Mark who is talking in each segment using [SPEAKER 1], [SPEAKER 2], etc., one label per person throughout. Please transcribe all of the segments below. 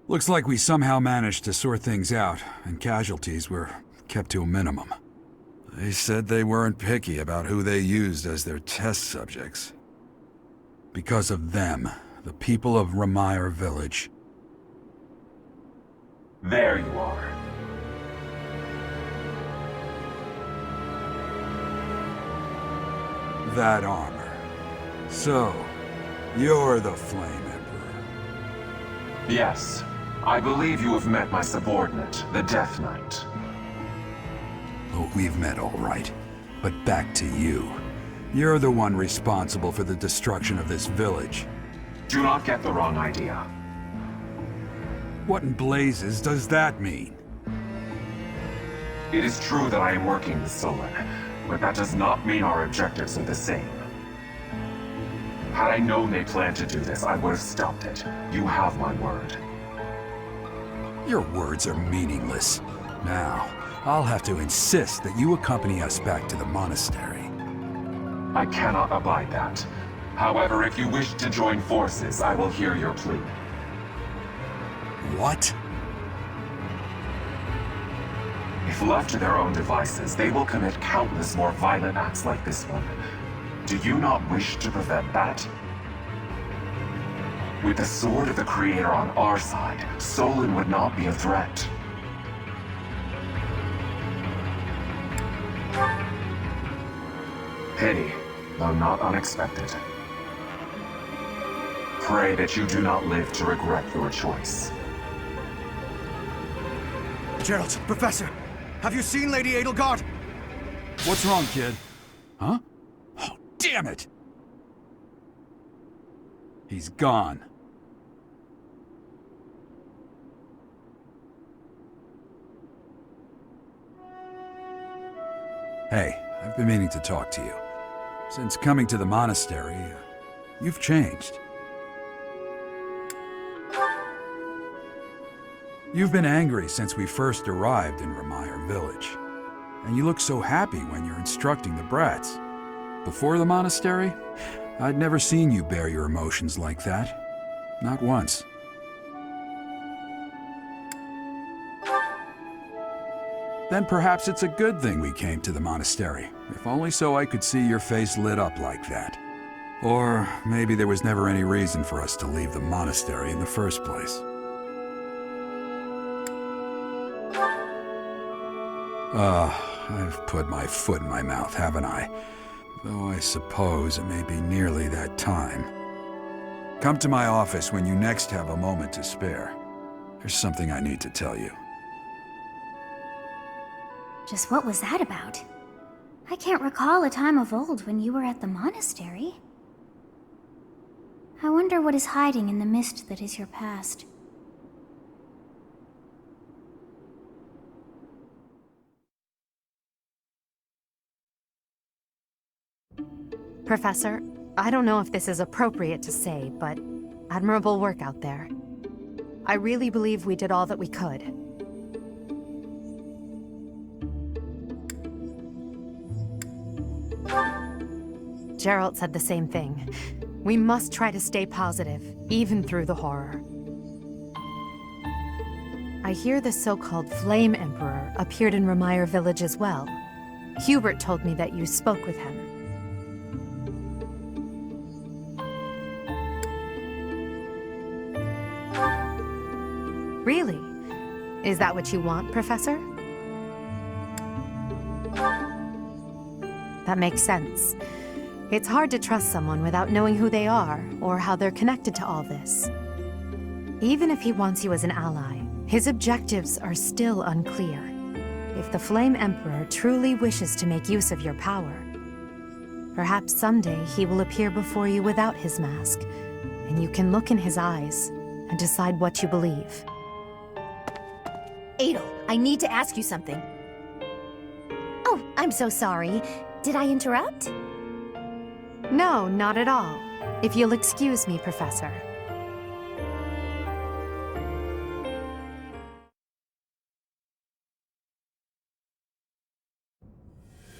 [SPEAKER 1] Looks like we somehow managed to sort things out, and casualties were kept to a minimum. They said they weren't picky about who they used as their test subjects. Because of them, the people of Ramire Village.
[SPEAKER 2] There you are.
[SPEAKER 1] That armor. So, you're the Flame Emperor.
[SPEAKER 2] Yes. I believe you have met my subordinate, the Death Knight.
[SPEAKER 1] Oh, we've met all right. But back to you. You're the one responsible for the destruction of this village.
[SPEAKER 2] Do not get the wrong idea.
[SPEAKER 1] What in blazes does that mean?
[SPEAKER 2] It is true that I am working with Solon, but that does not mean our objectives are the same. Had I known they planned to do this, I would have stopped it. You have my word.
[SPEAKER 1] Your words are meaningless. Now, I'll have to insist that you accompany us back to the monastery.
[SPEAKER 2] I cannot abide that. However, if you wish to join forces, I will hear your plea.
[SPEAKER 1] What?
[SPEAKER 2] If left to their own devices, they will commit countless more violent acts like this one. Do you not wish to prevent that? With the sword of the Creator on our side, Solon would not be a threat. Pity, though not unexpected. Pray that you do not live to regret your choice.
[SPEAKER 3] Geralt, Professor, have you seen Lady Edelgard?
[SPEAKER 1] What's wrong, kid? Huh? Oh, damn it! He's gone. Hey, I've been meaning to talk to you. Since coming to the monastery, you've changed. You've been angry since we first arrived in Ramire Village. And you look so happy when you're instructing the brats. Before the monastery, I'd never seen you bear your emotions like that. Not once. Then perhaps it's a good thing we came to the monastery, if only so I could see your face lit up like that. Or maybe there was never any reason for us to leave the monastery in the first place. I've put my foot in my mouth, haven't I? Though I suppose it may be nearly that time. Come to my office when you next have a moment to spare. There's something I need to tell you.
[SPEAKER 4] Just what was that about? I can't recall a time of old when you were at the monastery. I wonder what is hiding in the mist that is your past.
[SPEAKER 5] Professor, I don't know if this is appropriate to say, but admirable work out there. I really believe we did all that we could. Geralt said the same thing. We must try to stay positive, even through the horror. I hear the so-called Flame Emperor appeared in Ramire Village as well. Hubert told me that you spoke with him. Really? Is that what you want, Professor? That makes sense. It's hard to trust someone without knowing who they are, or how they're connected to all this. Even if he wants you as an ally, his objectives are still unclear. If the Flame Emperor truly wishes to make use of your power, perhaps someday he will appear before you without his mask, and you can look in his eyes and decide what you believe.
[SPEAKER 6] Adel, I need to ask you something. Oh, I'm so sorry. Did I interrupt?
[SPEAKER 5] No, not at all. If you'll excuse me, Professor.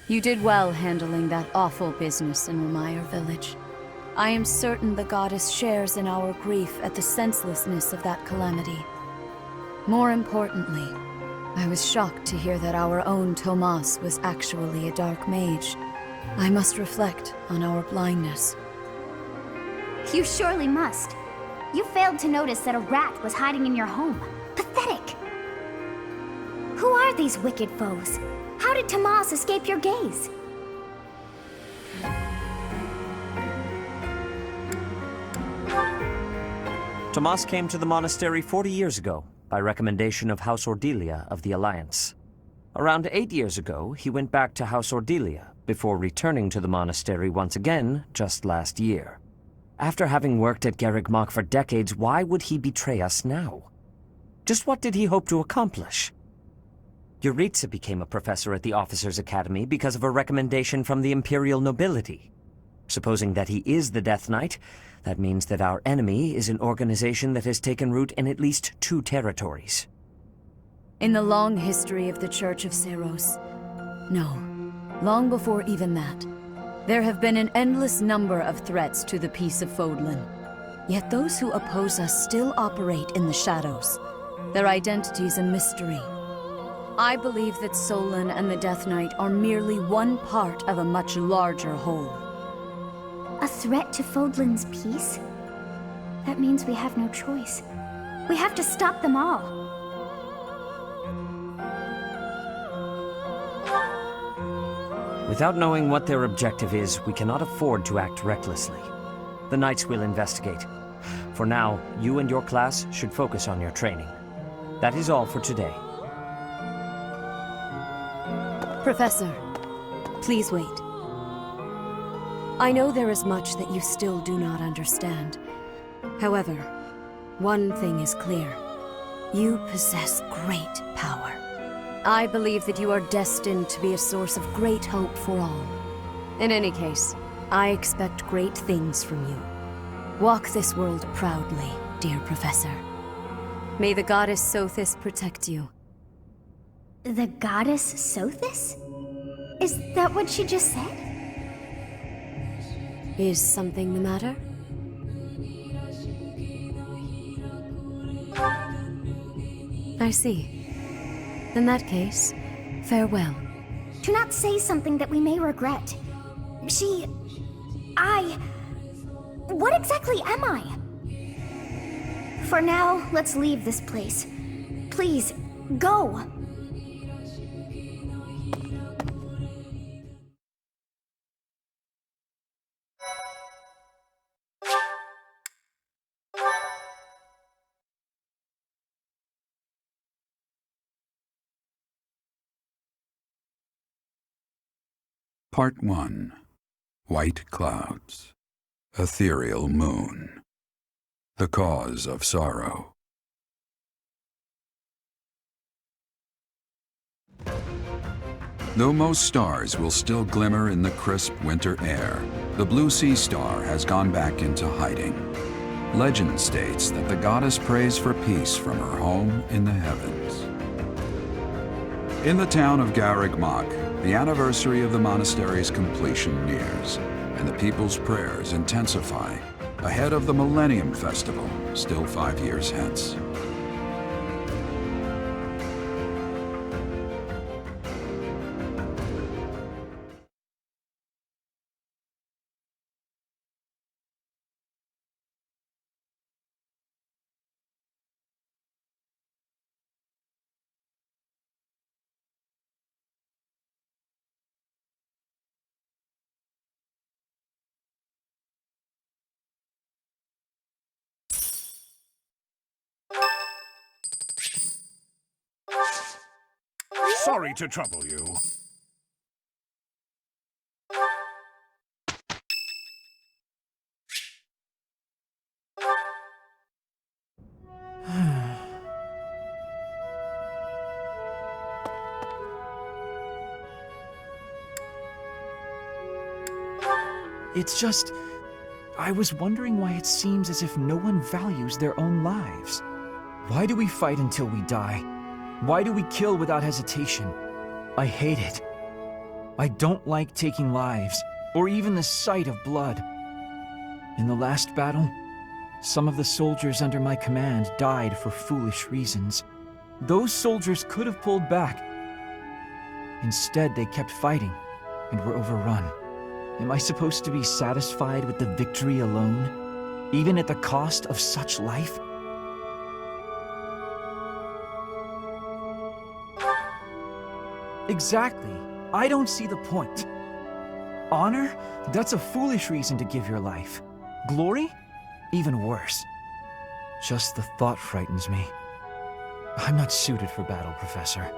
[SPEAKER 7] You did well handling that awful business in Ramire Village. I am certain the goddess shares in our grief at the senselessness of that calamity. More importantly, I was shocked to hear that our own Tomas was actually a dark mage. I must reflect on our blindness.
[SPEAKER 4] You surely must. You failed to notice that a rat was hiding in your home. Pathetic! Who are these wicked foes? How did Tomas escape your gaze?
[SPEAKER 8] Tomas came to the monastery 40 years ago, by recommendation of House Ordelia of the Alliance. Around 8 years ago, he went back to House Ordelia, before returning to the monastery once again just last year. After having worked at Garreg for decades, why would he betray us now? Just what did he hope to accomplish? Yuritsa became a professor at the Officers' Academy because of a recommendation from the Imperial nobility. Supposing that he is the Death Knight, that means that our enemy is an organization that has taken root in at least 2 territories.
[SPEAKER 7] In the long history of the Church of Seros, no, long before even that, there have been an endless number of threats to the peace of Fodlan. Yet those who oppose us still operate in the shadows. Their identity's a mystery. I believe that Solon and the Death Knight are merely one part of a much larger whole.
[SPEAKER 4] A threat to Fodlan's peace? That means we have no choice. We have to stop them all.
[SPEAKER 8] Without knowing what their objective is, we cannot afford to act recklessly. The Knights will investigate. For now, you and your class should focus on your training. That is all for today.
[SPEAKER 6] Professor, please wait. I know there is much that you still do not understand. However, one thing is clear. You possess great power. I believe that you are destined to be a source of great hope for all. In any case, I expect great things from you. Walk this world proudly, dear Professor. May the goddess Sothis protect you.
[SPEAKER 4] The goddess Sothis? Is that what she just said?
[SPEAKER 6] Is something the matter? I see. In that case, farewell.
[SPEAKER 4] Do not say something that we may regret. What exactly am I? For now, let's leave this place. Please, go!
[SPEAKER 1] Part 1. White Clouds. Ethereal Moon. The Cause of Sorrow. Though most stars will still glimmer in the crisp winter air, the blue sea star has gone back into hiding. Legend states that the goddess prays for peace from her home in the heavens. In the town of Garreg, the anniversary of the monastery's completion nears, and the people's prayers intensify ahead of the Millennium Festival, still 5 years hence.
[SPEAKER 3] Sorry to trouble you.
[SPEAKER 9] It's just... I was wondering why it seems as if no one values their own lives. Why do we fight until we die? Why do we kill without hesitation? I hate it. I don't like taking lives, or even the sight of blood. In the last battle, some of the soldiers under my command died for foolish reasons. Those soldiers could have pulled back. Instead, they kept fighting and were overrun. Am I supposed to be satisfied with the victory alone, even at the cost of such life? Exactly. I don't see the point. Honor? That's a foolish reason to give your life. Glory? Even worse. Just the thought frightens me. I'm not suited for battle, Professor.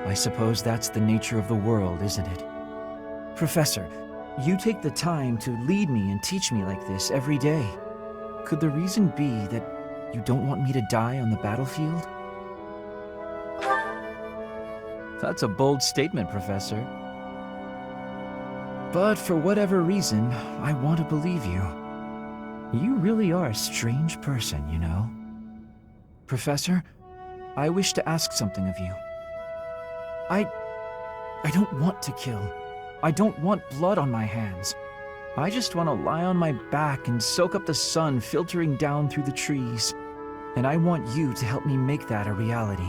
[SPEAKER 9] I suppose that's the nature of the world, isn't it? Professor, you take the time to lead me and teach me like this every day. Could the reason be that you don't want me to die on the battlefield? That's a bold statement, Professor. But for whatever reason, I want to believe you. You really are a strange person, you know. Professor, I wish to ask something of you. I don't want to kill. I don't want blood on my hands. I just want to lie on my back and soak up the sun filtering down through the trees. And I want you to help me make that a reality.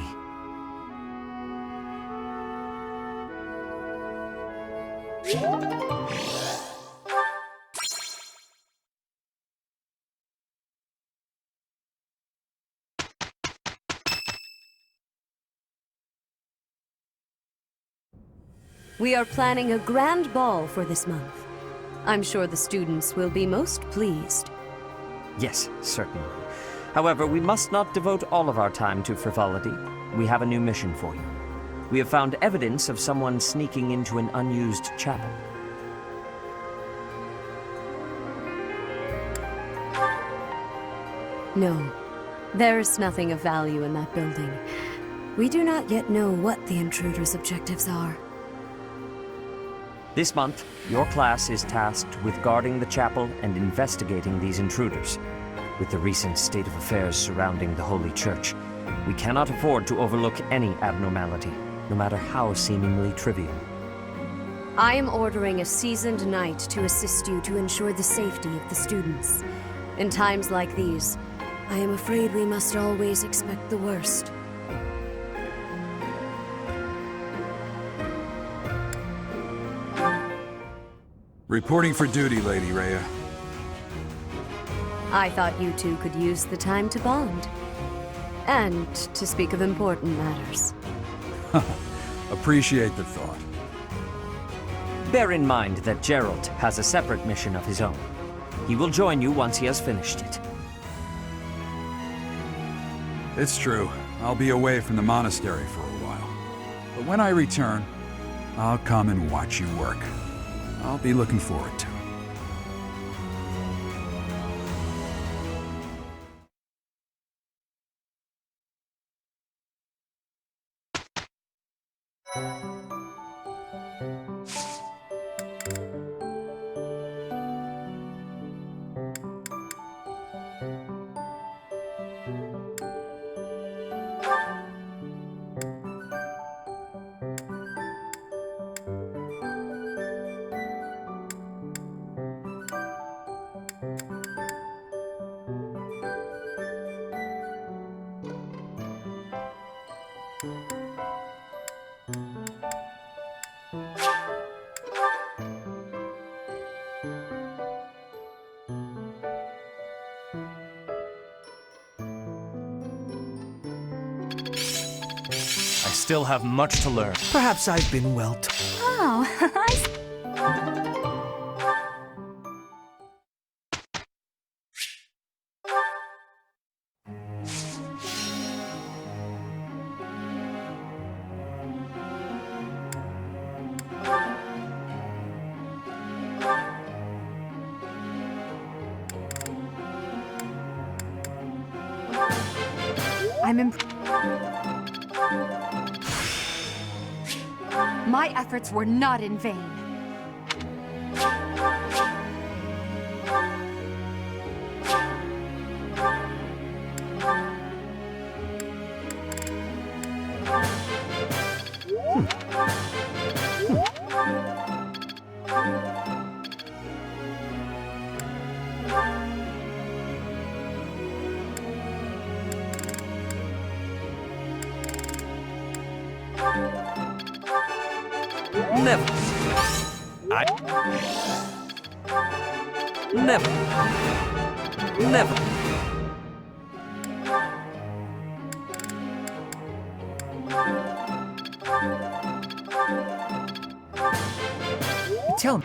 [SPEAKER 6] We are planning a grand ball for this month. I'm sure the students will be most pleased.
[SPEAKER 8] Yes, certainly. However, we must not devote all of our time to frivolity. We have a new mission for you. We have found evidence of someone sneaking into an unused chapel.
[SPEAKER 6] No, there is nothing of value in that building. We do not yet know what the intruder's objectives are.
[SPEAKER 8] This month, your class is tasked with guarding the chapel and investigating these intruders. With the recent state of affairs surrounding the Holy Church, we cannot afford to overlook any abnormality, no matter how seemingly trivial.
[SPEAKER 6] I am ordering a seasoned knight to assist you to ensure the safety of the students. In times like these, I am afraid we must always expect the worst.
[SPEAKER 1] Reporting for duty, Lady Rhea.
[SPEAKER 6] I thought you two could use the time to bond. And to speak of important matters.
[SPEAKER 1] Appreciate the thought.
[SPEAKER 8] Bear in mind that Gerald has a separate mission of his own. He will join you once he has finished it.
[SPEAKER 1] It's true. I'll be away from the monastery for a while. But when I return, I'll come and watch you work. I'll be looking forward to it.
[SPEAKER 3] Still have much to learn. Perhaps I've been well taught.
[SPEAKER 4] Oh,
[SPEAKER 5] I'm impressed. My efforts were not in vain.
[SPEAKER 8] Never. Never. Never.
[SPEAKER 9] Tell me.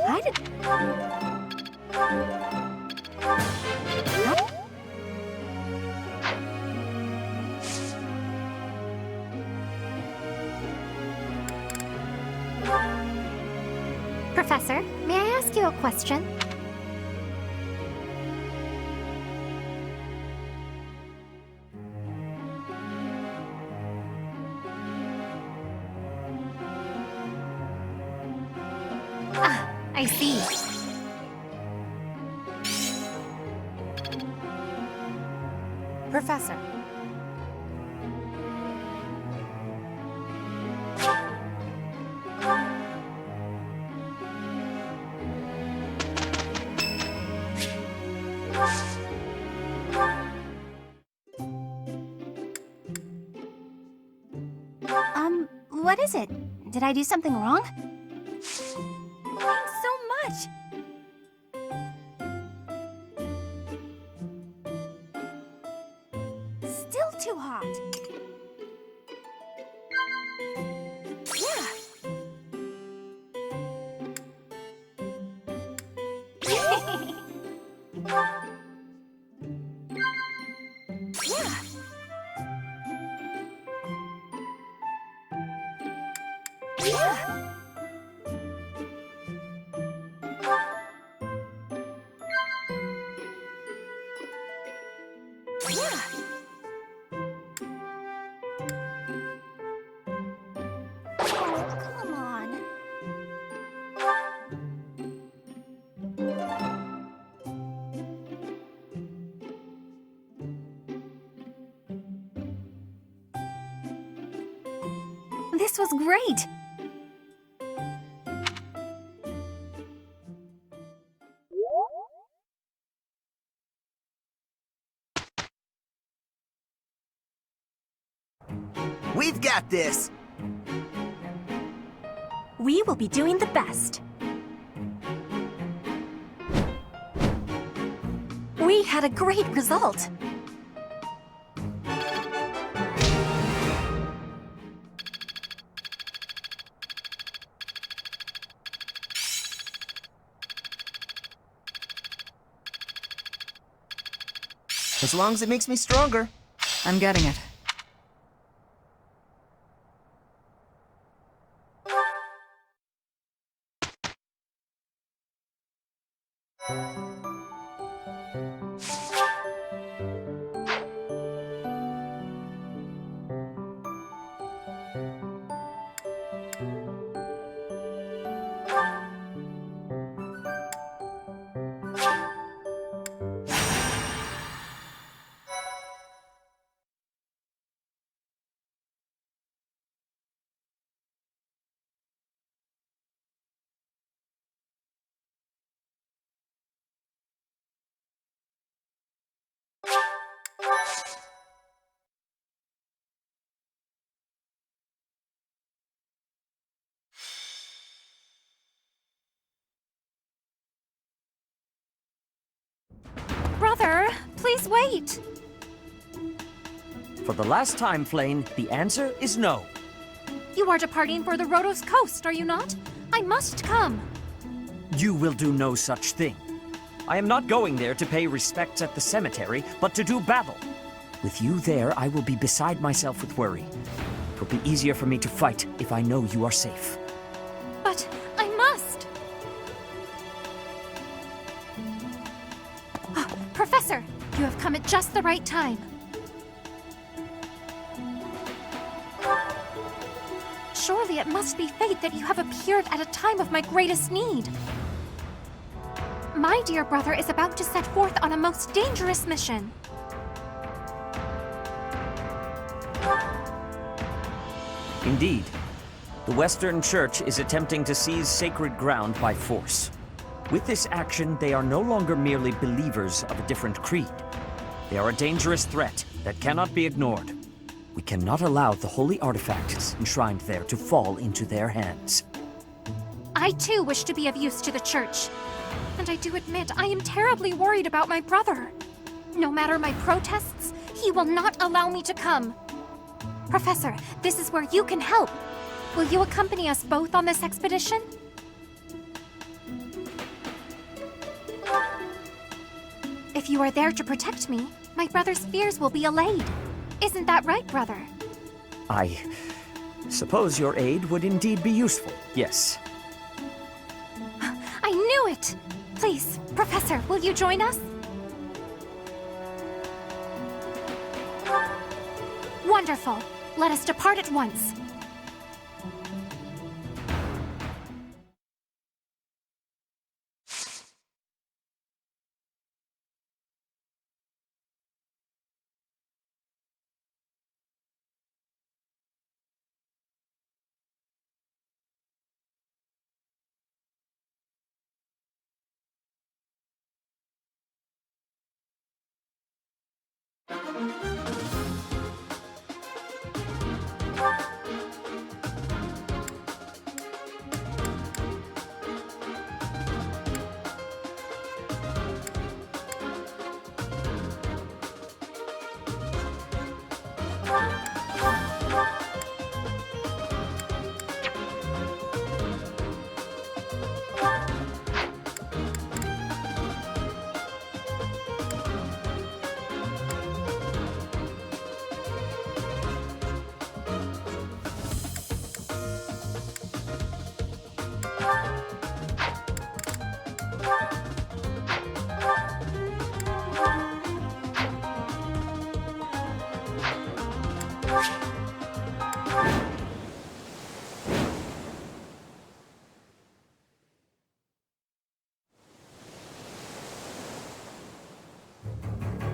[SPEAKER 5] I did.
[SPEAKER 4] Professor, may I ask you a question? Ah, I see.
[SPEAKER 5] Professor.
[SPEAKER 4] What is it? Did I do something wrong? Thanks so much! Still too hot. Yeah. Yeah. Yeah. Yeah. Oh, come on. This was great.
[SPEAKER 3] We've got this!
[SPEAKER 4] We will be doing the best. We had a great result.
[SPEAKER 3] As long as it makes me stronger.
[SPEAKER 7] I'm getting it.
[SPEAKER 4] Brother, please wait.
[SPEAKER 8] For the last time, Flane, the answer is no.
[SPEAKER 4] You are departing for the Rhodos coast, are you not? I must come.
[SPEAKER 8] You will do no such thing. I am not going there to pay respects at the cemetery, but to do battle. With you there, I will be beside myself with worry. It will be easier for me to fight if I know you are safe.
[SPEAKER 4] But I must. Professor, you have come at just the right time. Surely it must be fate that you have appeared at a time of my greatest need. My dear brother is about to set forth on a most dangerous mission.
[SPEAKER 8] Indeed. The Western Church is attempting to seize sacred ground by force. With this action, they are no longer merely believers of a different creed. They are a dangerous threat that cannot be ignored. We cannot allow the holy artifacts enshrined there to fall into their hands.
[SPEAKER 10] I too wish to be of use to the Church. And I do admit I am terribly worried about my brother. No matter my protests, he will not allow me to come. Professor, this is where you can help. Will you accompany us both on this expedition? If you are there to protect me, my brother's fears will be allayed. Isn't that right, brother?
[SPEAKER 8] I suppose your aid would indeed be useful, yes.
[SPEAKER 10] I knew it! Please, Professor, will you join us? Wonderful. Let us depart at once.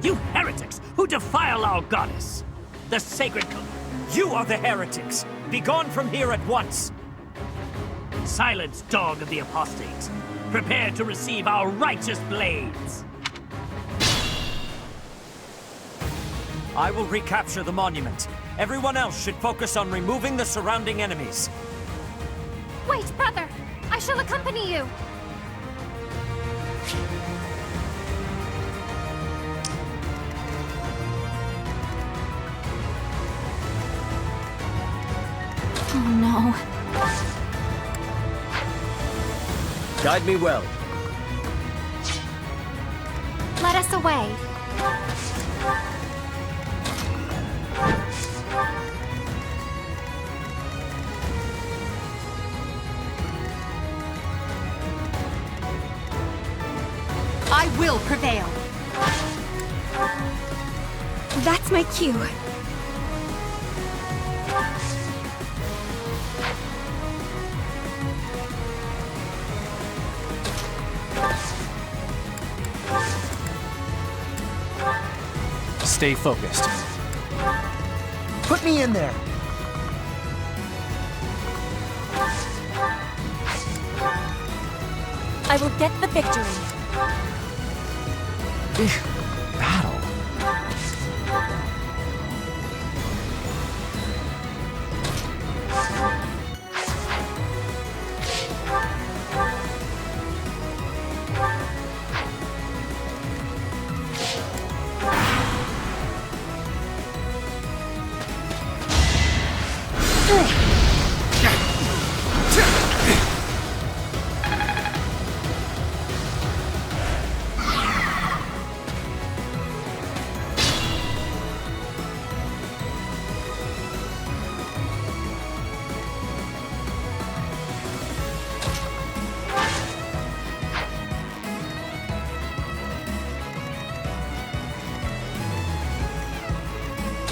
[SPEAKER 11] You heretics who defile our goddess! The sacred
[SPEAKER 8] You are the heretics! Begone from here at once!
[SPEAKER 11] Silence, dog of the apostates! Prepare to receive our righteous blades!
[SPEAKER 8] I will recapture the monument. Everyone else should focus on removing the surrounding enemies.
[SPEAKER 10] Wait, brother! I shall accompany you! Oh no.
[SPEAKER 8] Guide me well.
[SPEAKER 10] Let us away.
[SPEAKER 5] I will prevail.
[SPEAKER 6] That's my cue.
[SPEAKER 9] Stay focused. Put me in there!
[SPEAKER 6] I will get the victory.
[SPEAKER 9] Battle.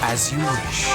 [SPEAKER 9] As you wish.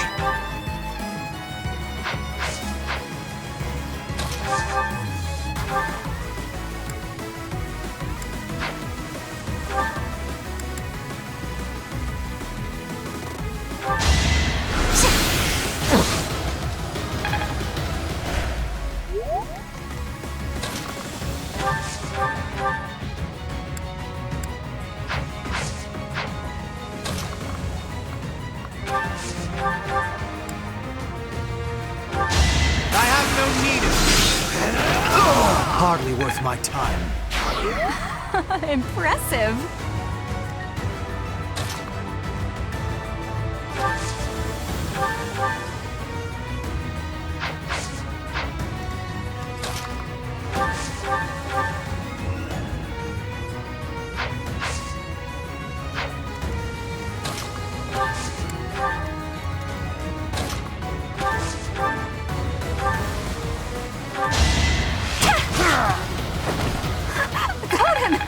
[SPEAKER 3] totally worth my time.
[SPEAKER 5] Impressive.
[SPEAKER 10] Got him!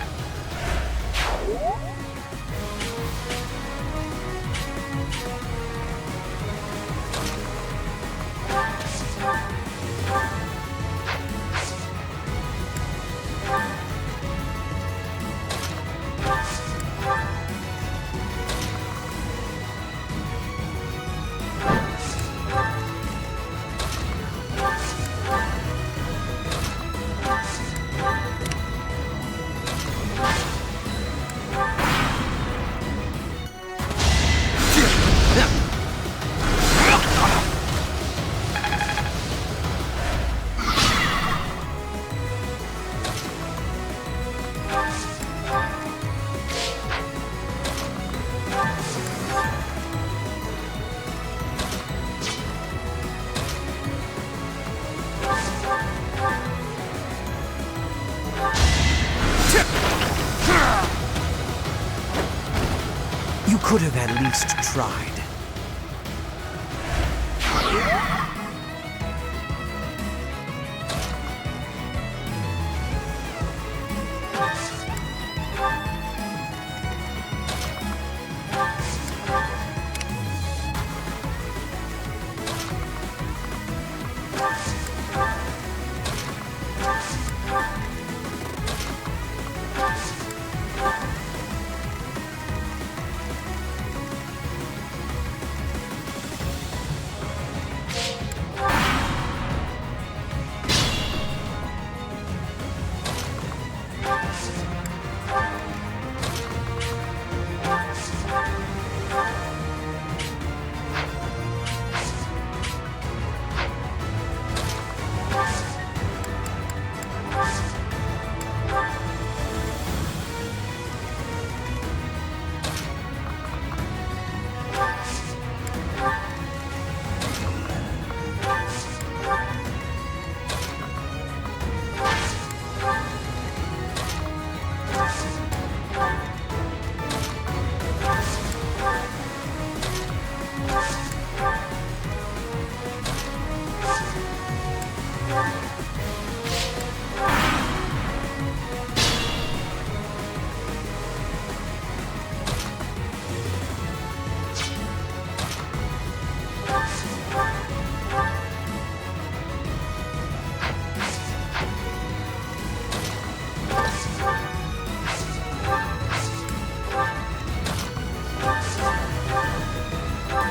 [SPEAKER 3] You could have at least tried.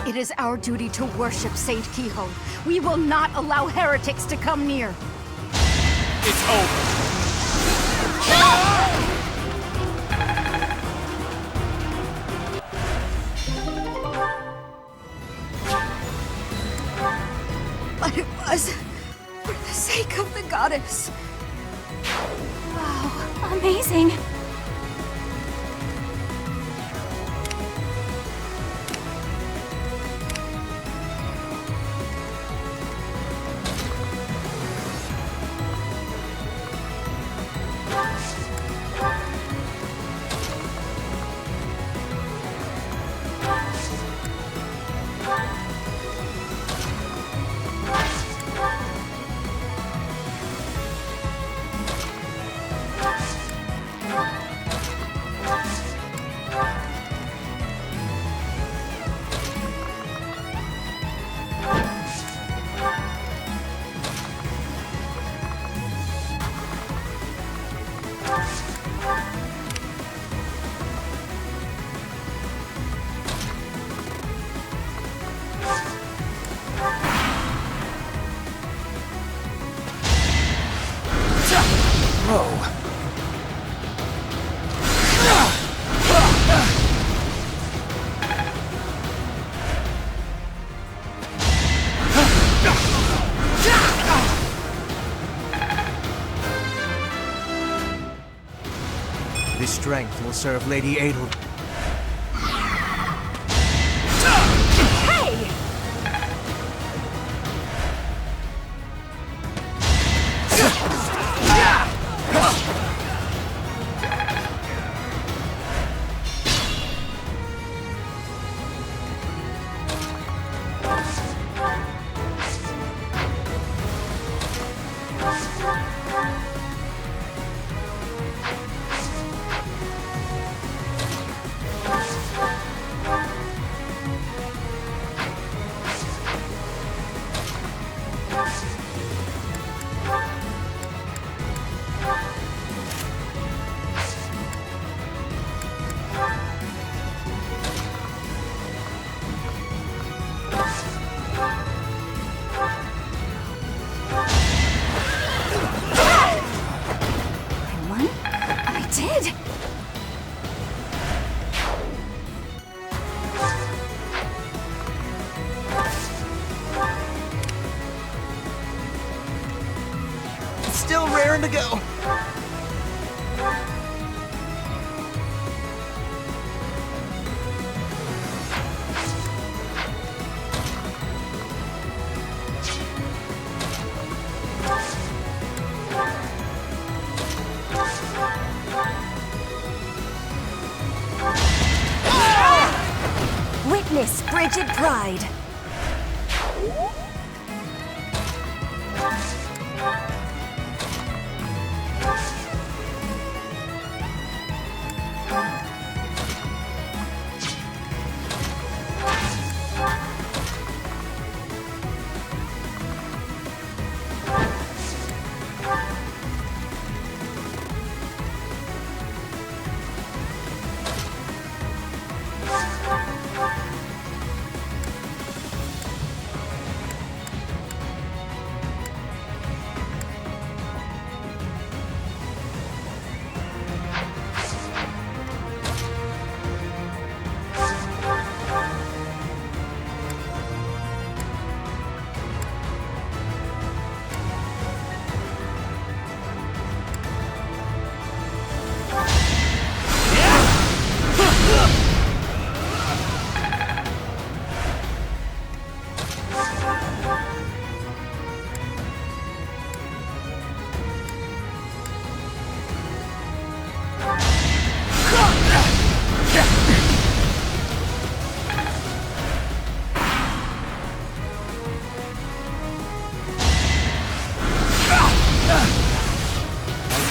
[SPEAKER 5] It is our duty to worship Saint Kehoe. We will not allow heretics to come near.
[SPEAKER 3] It's over.
[SPEAKER 5] But it was for the sake of the goddess.
[SPEAKER 10] Wow, amazing.
[SPEAKER 3] This strength will serve Lady Adel.
[SPEAKER 6] Hey!
[SPEAKER 3] Still raring to go.
[SPEAKER 6] Witness frigid pride.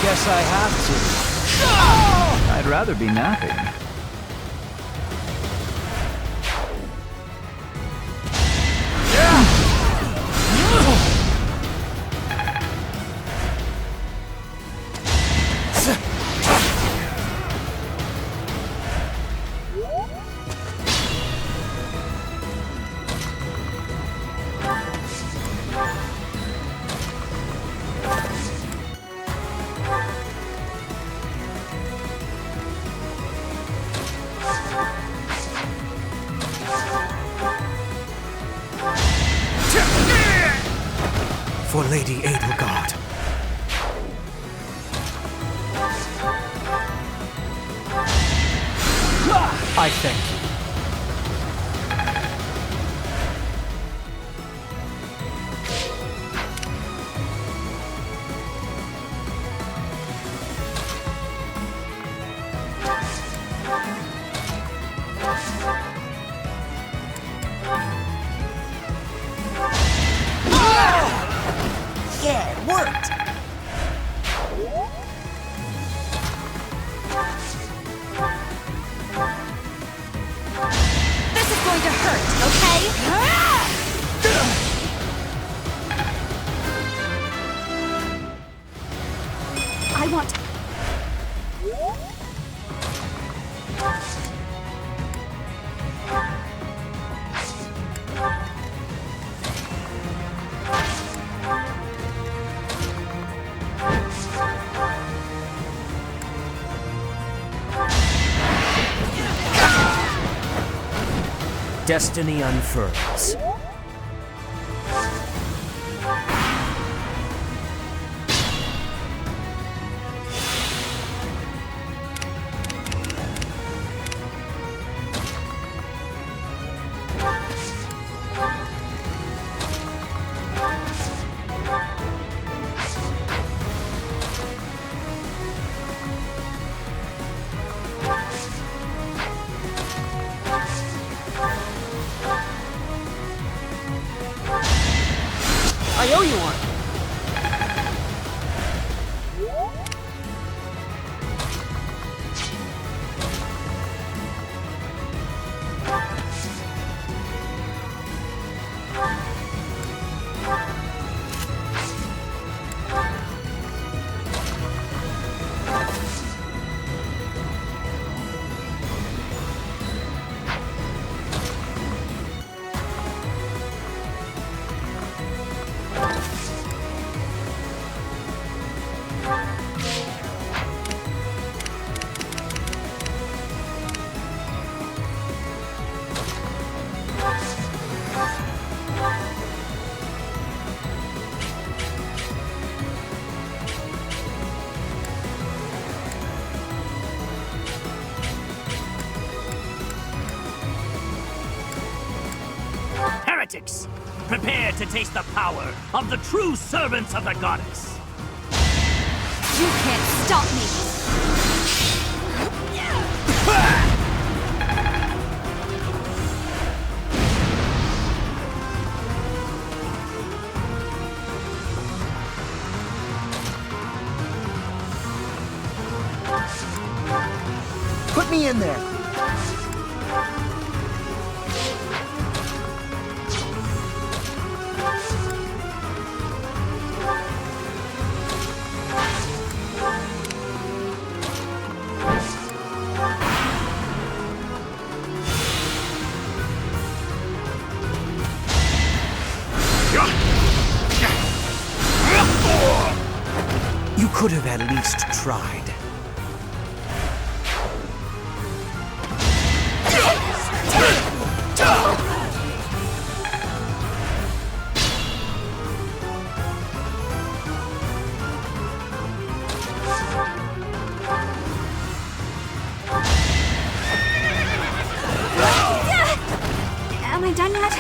[SPEAKER 9] Guess I have to. I'd rather be napping.
[SPEAKER 3] For Lady Edelgard. I thank you.
[SPEAKER 6] Yeah, it worked!
[SPEAKER 10] This is going to hurt, okay? I want...
[SPEAKER 8] Destiny unfurls.
[SPEAKER 12] owe you one.
[SPEAKER 11] Heretics, prepare to taste the power of the true servants of the goddess.
[SPEAKER 10] You can't stop me!
[SPEAKER 12] Put me in there.
[SPEAKER 9] You could have at least tried.
[SPEAKER 4] Am I done yet?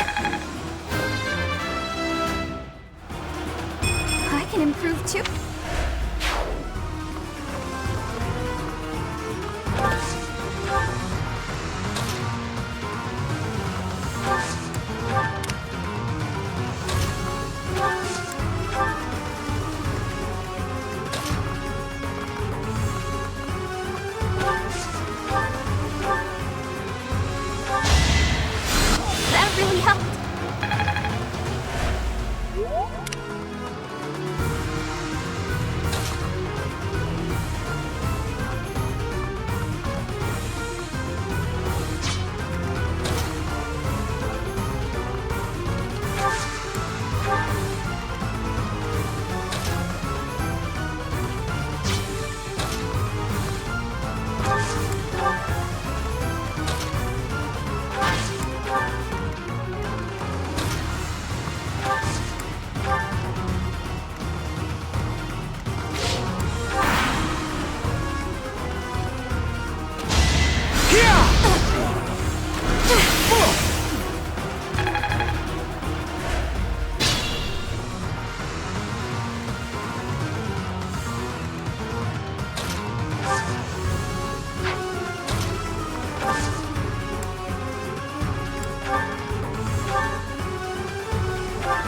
[SPEAKER 4] I can improve too. That really helped.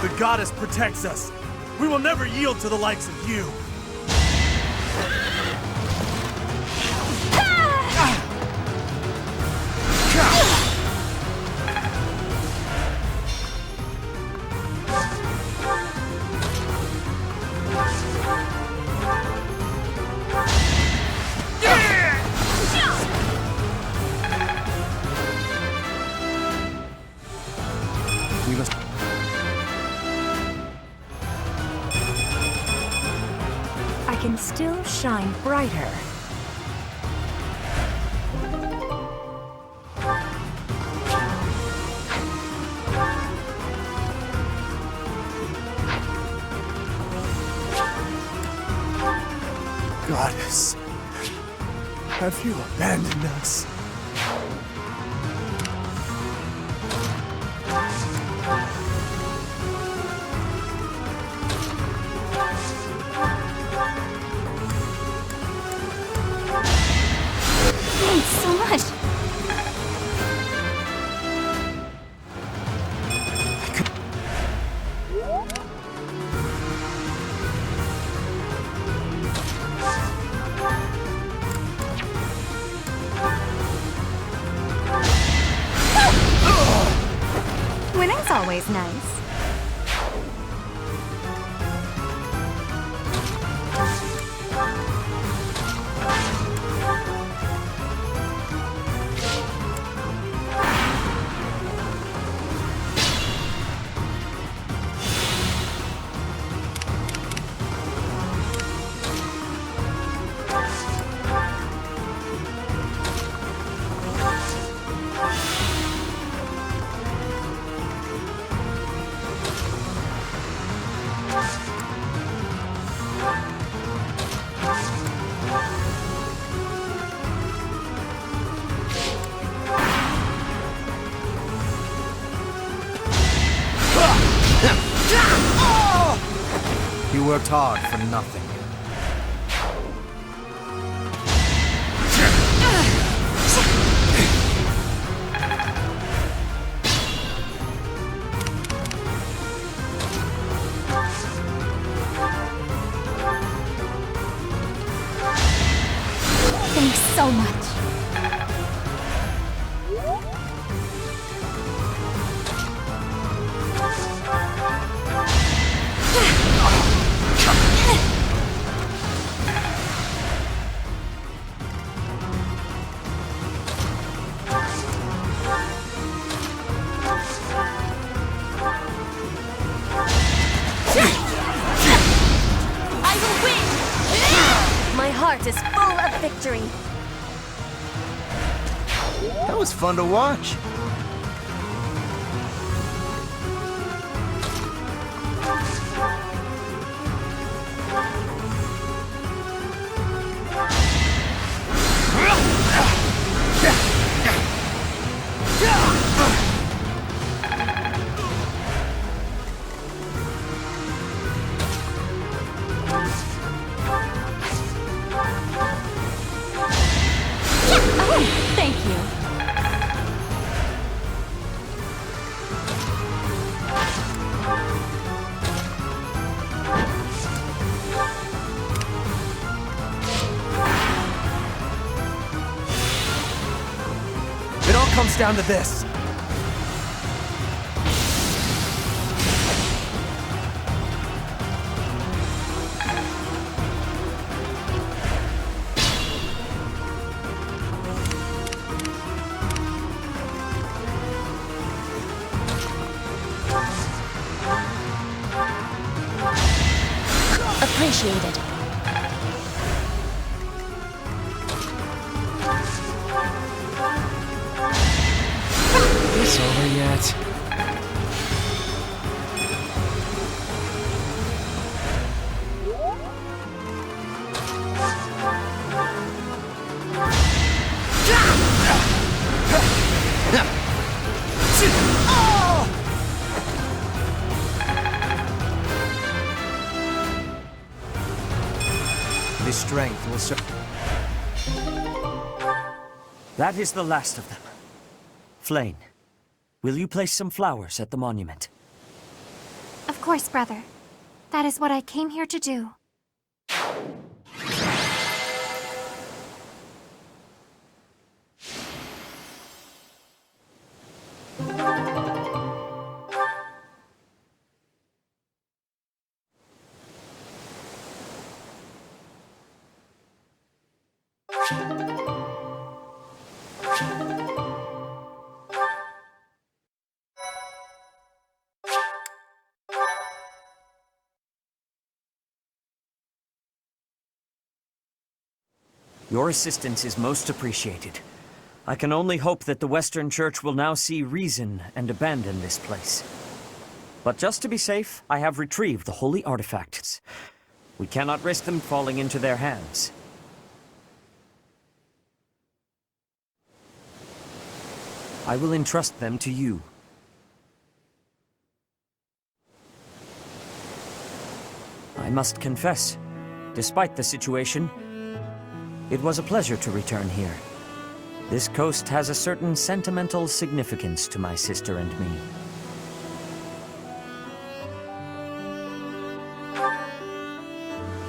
[SPEAKER 3] The goddess protects us. We will never yield to the likes of you.
[SPEAKER 9] We must...
[SPEAKER 6] I can still shine brighter.
[SPEAKER 3] Goddess, have you abandoned us?
[SPEAKER 4] Thanks so much. That's always nice.
[SPEAKER 12] You worked hard for nothing.
[SPEAKER 4] Thanks so much.
[SPEAKER 6] Is full of victory.
[SPEAKER 12] That was fun to watch.
[SPEAKER 6] Thank you.
[SPEAKER 12] It all comes down to this.
[SPEAKER 6] Appreciated.
[SPEAKER 12] Is over yet? This strength will serve.
[SPEAKER 8] That is the last of them. Flane, will you place some flowers at the monument?
[SPEAKER 10] Of course, brother. That is what I came here to do.
[SPEAKER 8] Your assistance is most appreciated. I can only hope that the Western Church will now see reason and abandon this place. But just to be safe, I have retrieved the holy artifacts. We cannot risk them falling into their hands. I will entrust them to you. I must confess, despite the situation, it was a pleasure to return here. This coast has a certain sentimental significance to my sister and me.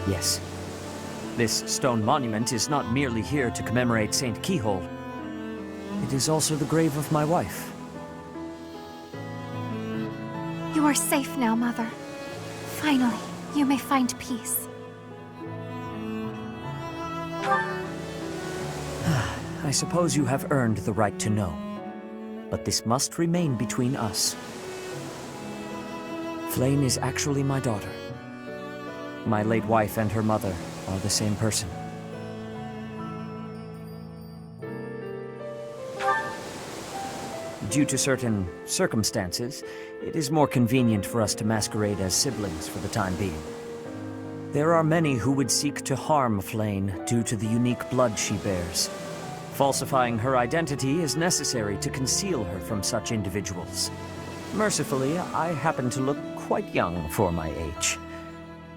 [SPEAKER 8] Yes, this stone monument is not merely here to commemorate Saint Keyhole. It is also the grave of my wife.
[SPEAKER 10] You are safe now, Mother. Finally, you may find peace.
[SPEAKER 8] I suppose you have earned the right to know. But this must remain between us. Flayn is actually my daughter. My late wife and her mother are the same person. Due to certain circumstances, it is more convenient for us to masquerade as siblings for the time being. There are many who would seek to harm Flayn due to the unique blood she bears. Falsifying her identity is necessary to conceal her from such individuals. Mercifully, I happen to look quite young for my age.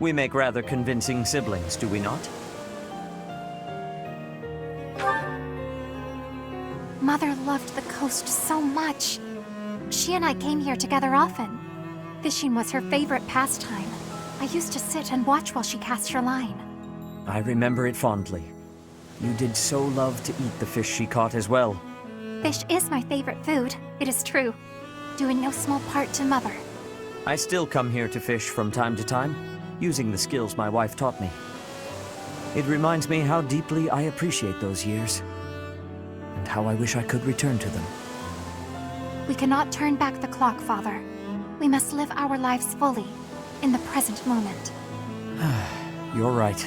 [SPEAKER 8] We make rather convincing siblings, do we not?
[SPEAKER 10] Mother loved the coast so much. She and I came here together often. Fishing was her favorite pastime. I used to sit and watch while she cast her line.
[SPEAKER 8] I remember it fondly. You did so love to eat the fish she caught as well.
[SPEAKER 10] Fish is my favorite food, it is true. Due in no small part to Mother.
[SPEAKER 8] I still come here to fish from time to time, using the skills my wife taught me. It reminds me how deeply I appreciate those years, and how I wish I could return to them.
[SPEAKER 10] We cannot turn back the clock, Father. We must live our lives fully, in the present moment.
[SPEAKER 8] You're right.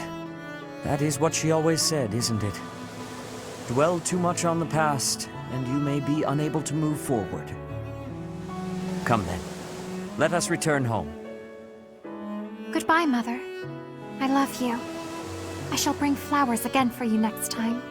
[SPEAKER 8] That is what she always said, isn't it? Dwell too much on the past, and you may be unable to move forward. Come then. Let us return home.
[SPEAKER 10] Goodbye, Mother. I love you. I shall bring flowers again for you next time.